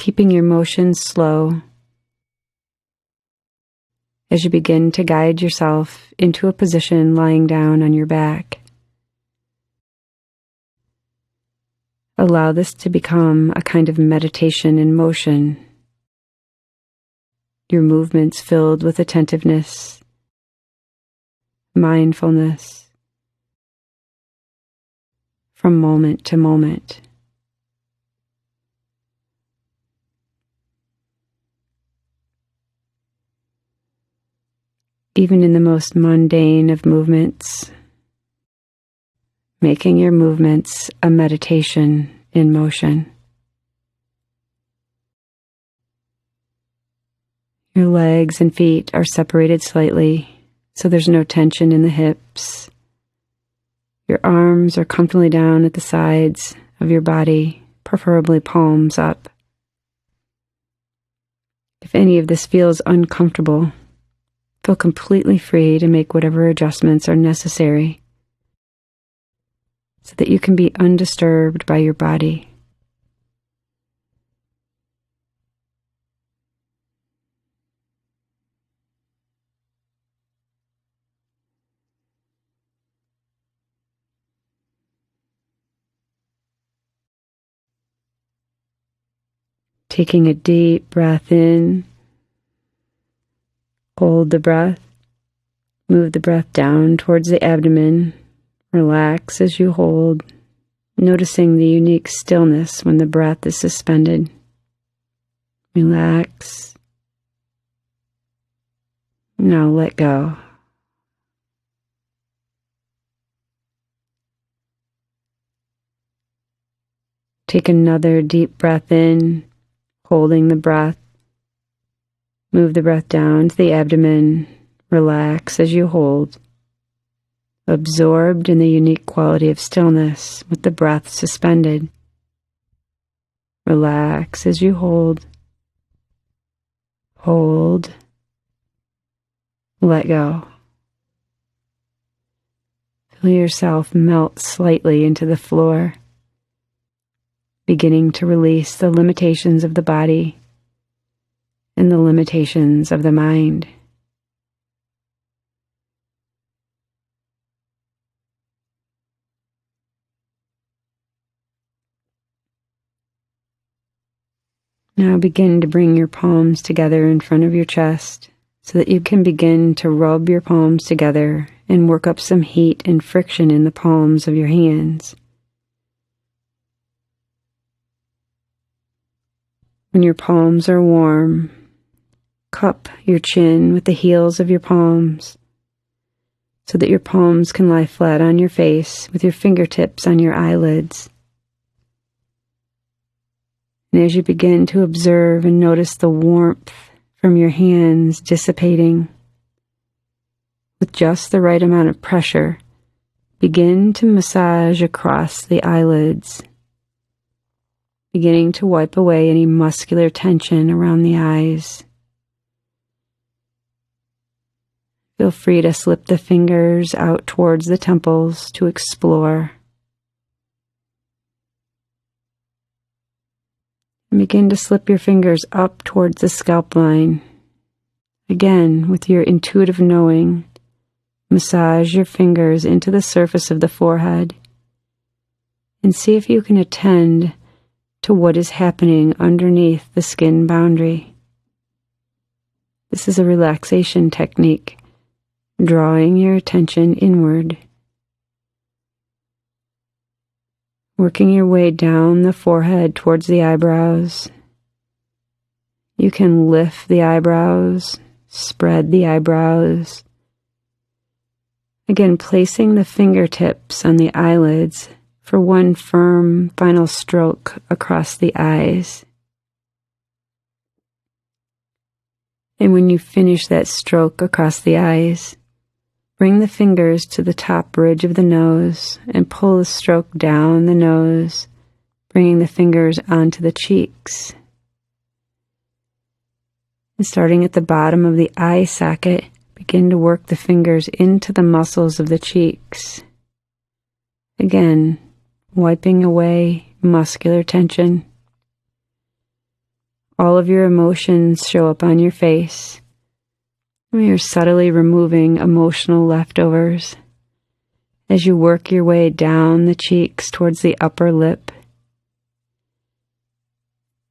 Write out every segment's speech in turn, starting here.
keeping your motion slow as you begin to guide yourself into a position lying down on your back. Allow this to become a kind of meditation in motion, your movements filled with attentiveness, mindfulness, from moment to moment. Even in the most mundane of movements, making your movements a meditation in motion. Your legs and feet are separated slightly, so there's no tension in the hips. Your arms are comfortably down at the sides of your body, preferably palms up. If any of this feels uncomfortable, feel completely free to make whatever adjustments are necessary so that you can be undisturbed by your body. Taking a deep breath in, hold the breath, move the breath down towards the abdomen. Relax as you hold, noticing the unique stillness when the breath is suspended. Relax. Now let go. Take another deep breath in, holding the breath. Move the breath down to the abdomen. Relax as you hold, absorbed in the unique quality of stillness with the breath suspended. Relax as you hold. Hold. Let go. Feel yourself melt slightly into the floor, beginning to release the limitations of the body and the limitations of the mind. Now begin to bring your palms together in front of your chest so that you can begin to rub your palms together and work up some heat and friction in the palms of your hands. When your palms are warm, cup your chin with the heels of your palms so that your palms can lie flat on your face with your fingertips on your eyelids. And as you begin to observe and notice the warmth from your hands dissipating, with just the right amount of pressure, begin to massage across the eyelids, beginning to wipe away any muscular tension around the eyes. Feel free to slip the fingers out towards the temples to explore. And begin to slip your fingers up towards the scalp line. Again, with your intuitive knowing, massage your fingers into the surface of the forehead and see if you can attend to what is happening underneath the skin boundary. This is a relaxation technique, drawing your attention inward. Working your way down the forehead towards the eyebrows. You can lift the eyebrows, spread the eyebrows. Again, placing the fingertips on the eyelids for one firm final stroke across the eyes. And when you finish that stroke across the eyes, bring the fingers to the top ridge of the nose and pull the stroke down the nose, bringing the fingers onto the cheeks. And starting at the bottom of the eye socket, begin to work the fingers into the muscles of the cheeks. Again, wiping away muscular tension. all of your emotions show up on your face. You're subtly removing emotional leftovers as you work your way down the cheeks towards the upper lip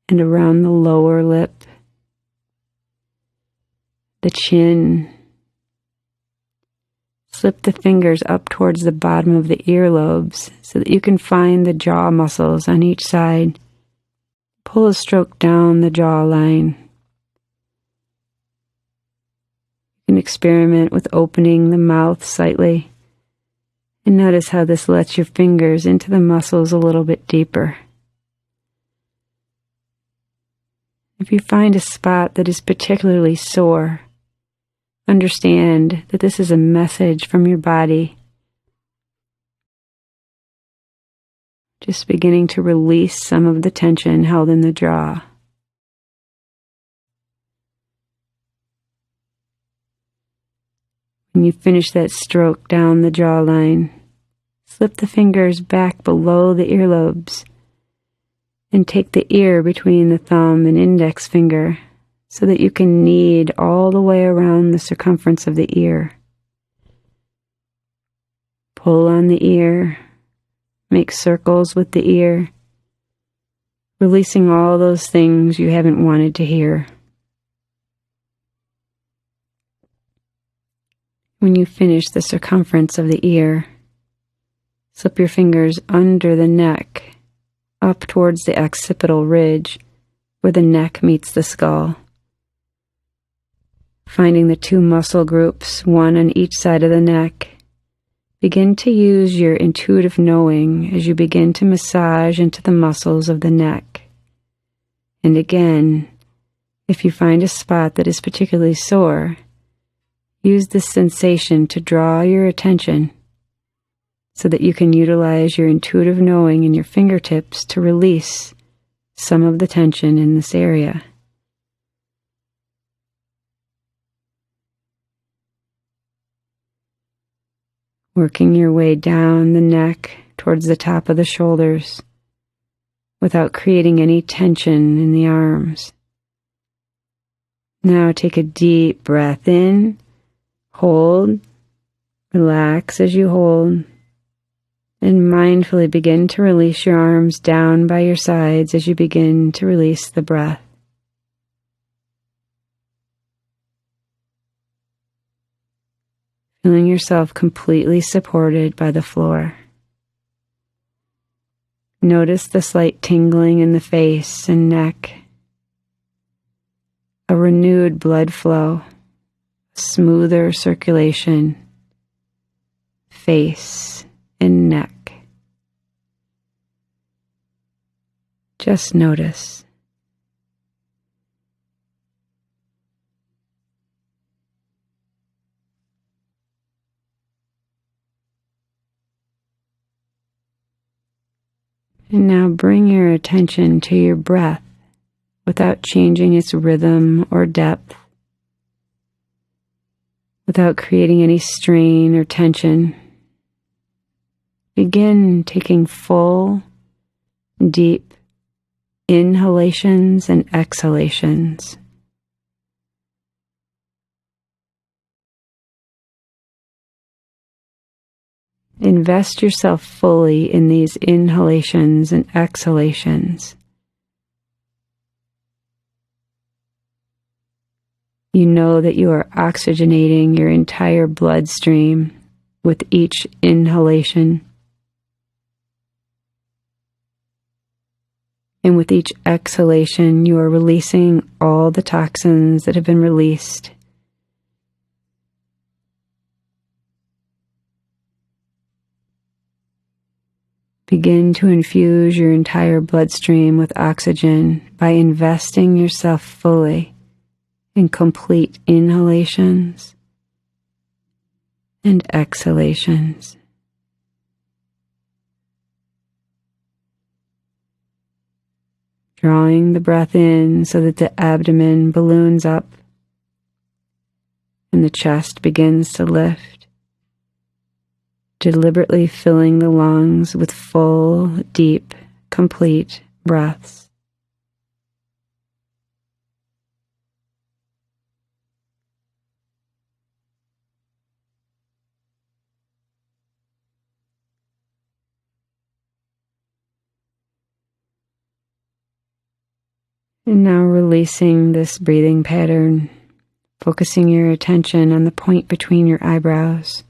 and around the lower lip, the chin. Slip the fingers up towards the bottom of the earlobes so that you can find the jaw muscles on each side. Pull a stroke down the jawline. You can experiment with opening the mouth slightly and notice how this lets your fingers into the muscles a little bit deeper. If you find a spot that is particularly sore, understand that this is a message from your body. Just beginning to release some of the tension held in the jaw. When you finish that stroke down the jawline, slip the fingers back below the earlobes and take the ear between the thumb and index finger so that you can knead all the way around the circumference of the ear. Pull on the ear, make circles with the ear, releasing all those things you haven't wanted to hear. When you finish the circumference of the ear, slip your fingers under the neck, up towards the occipital ridge, where the neck meets the skull. Finding the two muscle groups, one on each side of the neck, begin to use your intuitive knowing as you begin to massage into the muscles of the neck. And again, if you find a spot that is particularly sore, use this sensation to draw your attention so that you can utilize your intuitive knowing in your fingertips to release some of the tension in this area. Working your way down the neck towards the top of the shoulders without creating any tension in the arms. Now take a deep breath in, hold, relax as you hold, and mindfully begin to release your arms down by your sides as you begin to release the breath. Feeling yourself completely supported by the floor. Notice the slight tingling in the face and neck, a renewed blood flow, smoother circulation, face and neck. Just notice. And now bring your attention to your breath without changing its rhythm or depth, without creating any strain or tension. Begin taking full, deep inhalations and exhalations. Invest yourself fully in these inhalations and exhalations. You know that you are oxygenating your entire bloodstream with each inhalation. And with each exhalation, you are releasing all the toxins that have been released. Begin to infuse your entire bloodstream with oxygen by investing yourself fully in complete inhalations and exhalations. Drawing the breath in so that the abdomen balloons up and the chest begins to lift. Deliberately filling the lungs with full, deep, complete breaths. And now releasing this breathing pattern, focusing your attention on the point between your eyebrows.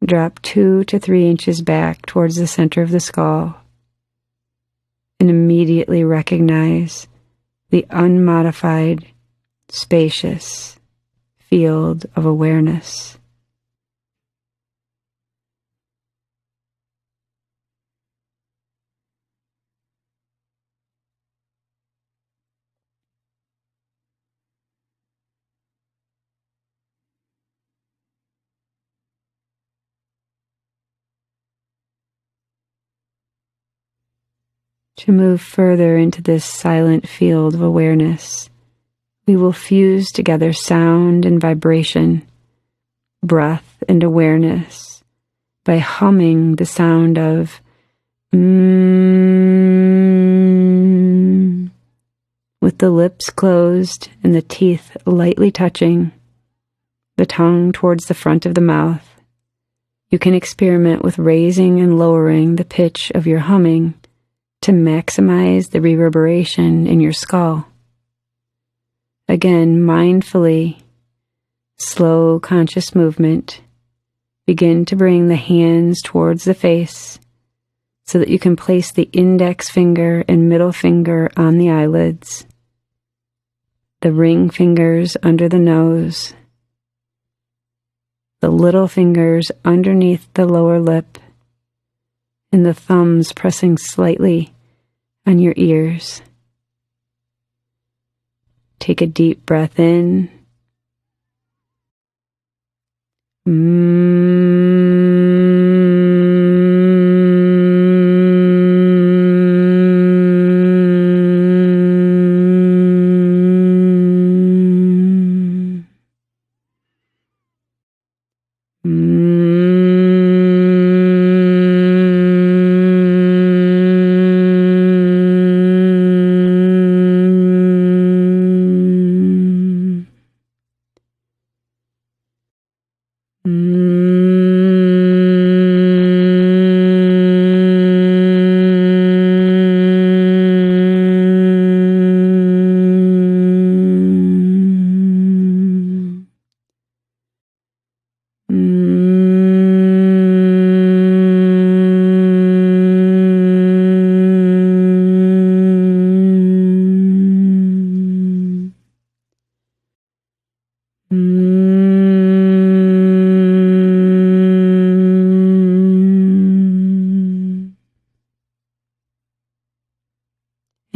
Drop 2 to 3 inches back towards the center of the skull and immediately recognize the unmodified, spacious field of awareness. To move further into this silent field of awareness, we will fuse together sound and vibration, breath and awareness, by humming the sound of with the lips closed and the teeth lightly touching, the tongue towards the front of the mouth. You can experiment with raising and lowering the pitch of your humming to maximize the reverberation in your skull. Again, mindfully, slow conscious movement. Begin to bring the hands towards the face so that you can place the index finger and middle finger on the eyelids, the ring fingers under the nose, the little fingers underneath the lower lip, and the thumbs pressing slightly on your ears. Take a deep breath in.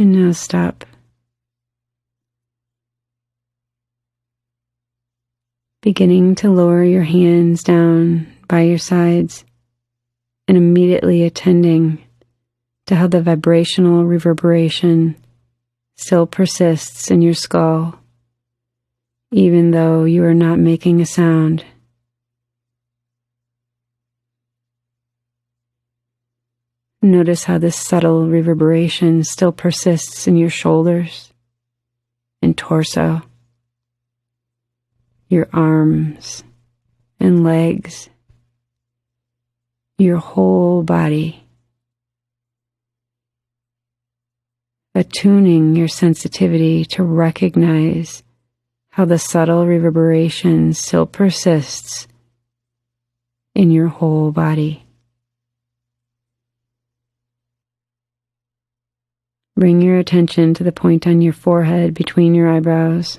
And now stop. Beginning to lower your hands down by your sides and immediately attending to how the vibrational reverberation still persists in your skull, even though you are not making a sound. Notice how this subtle reverberation still persists in your shoulders and torso, your arms and legs, your whole body. Attuning your sensitivity to recognize how the subtle reverberation still persists in your whole body. Bring your attention to the point on your forehead between your eyebrows.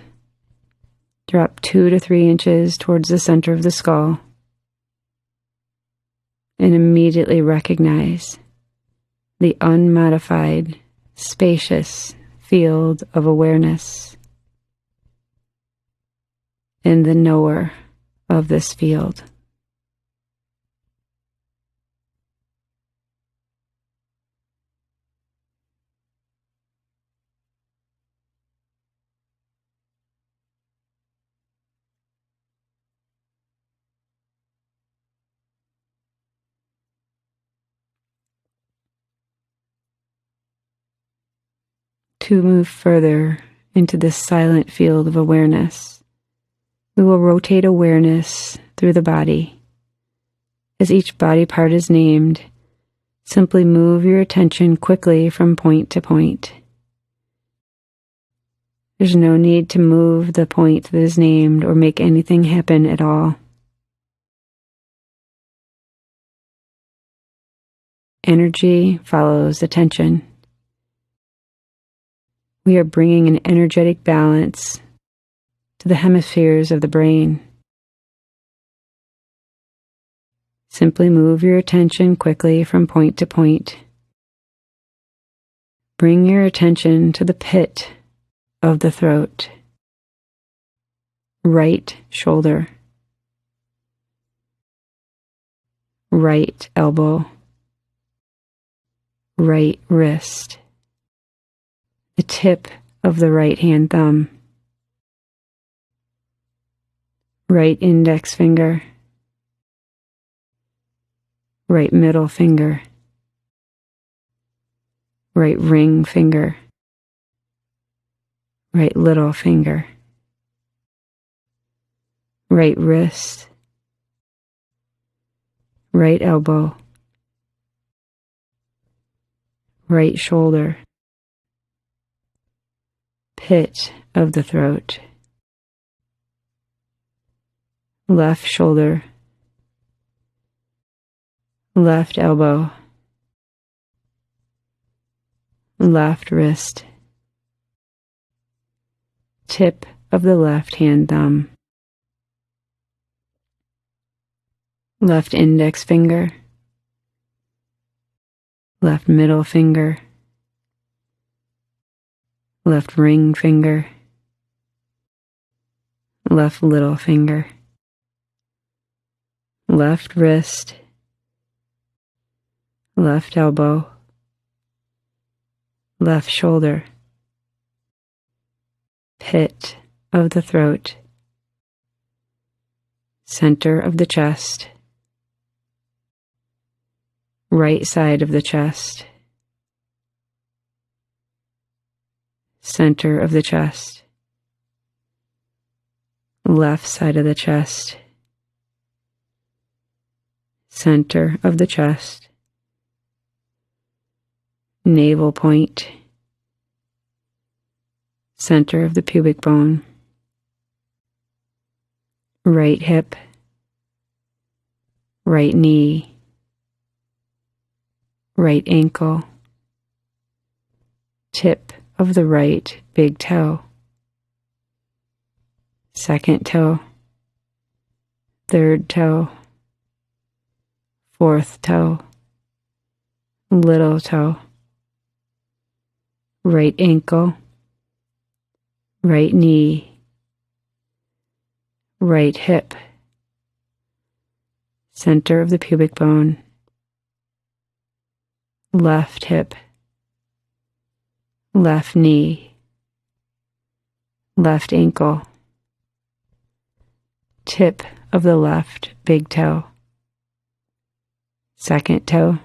Drop 2 to 3 inches towards the center of the skull. And immediately recognize the unmodified, spacious field of awareness and the knower of this field. To move further into this silent field of awareness, we will rotate awareness through the body. As each body part is named, simply move your attention quickly from point to point. There's no need to move the point that is named or make anything happen at all. Energy follows attention. We are bringing an energetic balance to the hemispheres of the brain. Simply move your attention quickly from point to point. Bring your attention to the pit of the throat. Right shoulder. Right elbow. Right wrist. The tip of the right hand thumb. Right index finger. Right middle finger. Right ring finger. Right little finger. Right wrist. Right elbow. Right shoulder. Pit of the throat. Left shoulder. Left elbow. Left wrist. Tip of the left hand thumb. Left index finger. Left middle finger. Left ring finger. Left little finger. Left wrist. Left elbow. Left shoulder. Pit of the throat. Center of the chest. Right side of the chest. Center of the chest. Left side of the chest. Center of the chest. Navel point. Center of the pubic bone. Right hip. Right knee. Right ankle. Tip of the right big toe. Second toe. Third toe. Fourth toe. Little toe. Right ankle. Right knee. Right hip. Center of the pubic bone. Left hip. Left knee. Left ankle. Tip of the left big toe. Second toe.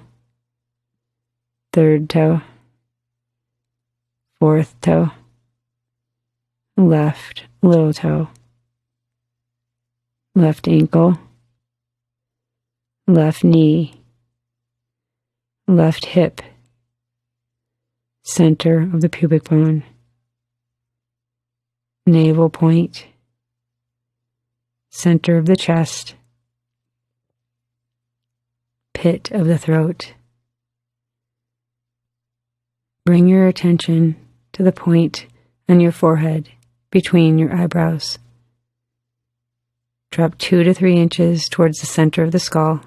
Third toe. Fourth toe. Left little toe. Left ankle. Left knee. Left hip. Center of the pubic bone. Navel point. Center of the chest. Pit of the throat. Bring your attention to the point on your forehead between your eyebrows. Drop 2 to 3 inches towards the center of the skull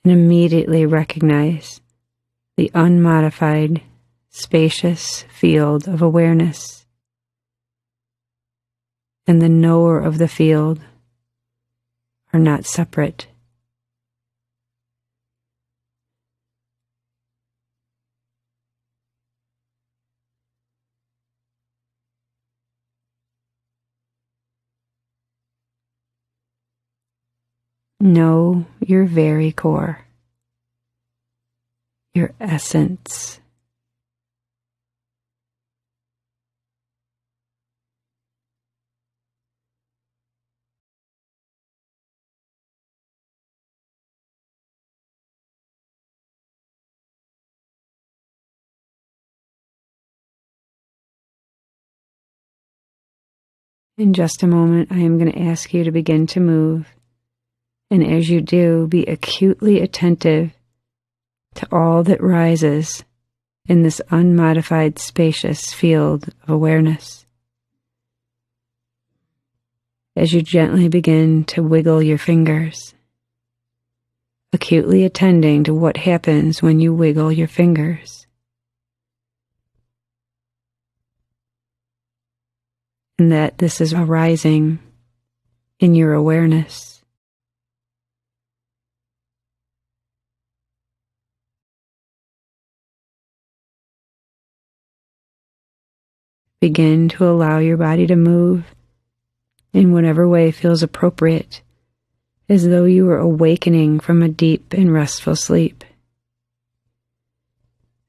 and immediately recognize the unmodified, spacious field of awareness. And the knower of the field are not separate. Know your very core, your essence. In just a moment, I am going to ask you to begin to move. And as you do, be acutely attentive to all that rises in this unmodified, spacious field of awareness. As you gently begin to wiggle your fingers, acutely attending to what happens when you wiggle your fingers. And that this is arising in your awareness. Begin to allow your body to move in whatever way feels appropriate, as though you were awakening from a deep and restful sleep.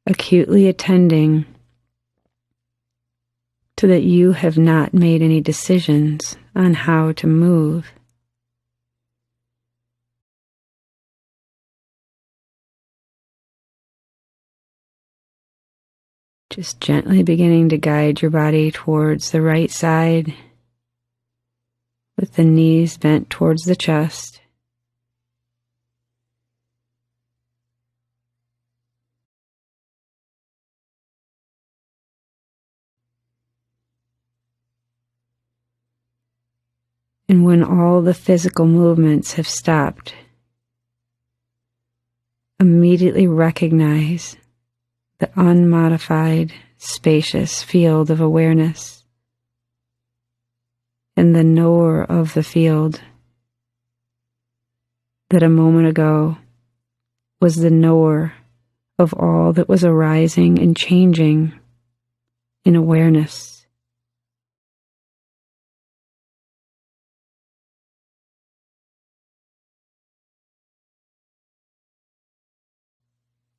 Acutely attending to that you have not made any decisions on how to move. Just gently beginning to guide your body towards the right side, with the knees bent towards the chest. And when all the physical movements have stopped, immediately recognize the unmodified, spacious field of awareness and the knower of the field that a moment ago was the knower of all that was arising and changing in awareness.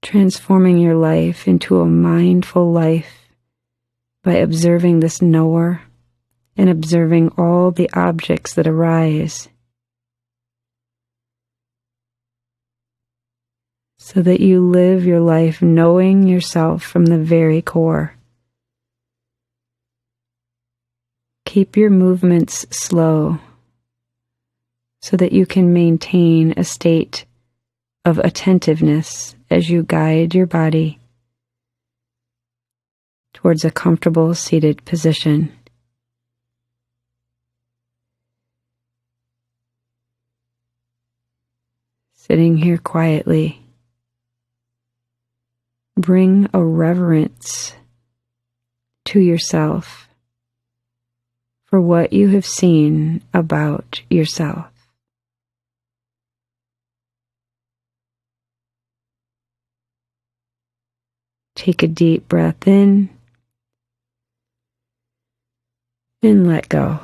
Transforming your life into a mindful life by observing this knower and observing all the objects that arise, so that you live your life knowing yourself from the very core. Keep your movements slow so that you can maintain a state of attentiveness as you guide your body towards a comfortable seated position. Sitting here quietly, bring a reverence to yourself for what you have seen about yourself. Take a deep breath in and let go.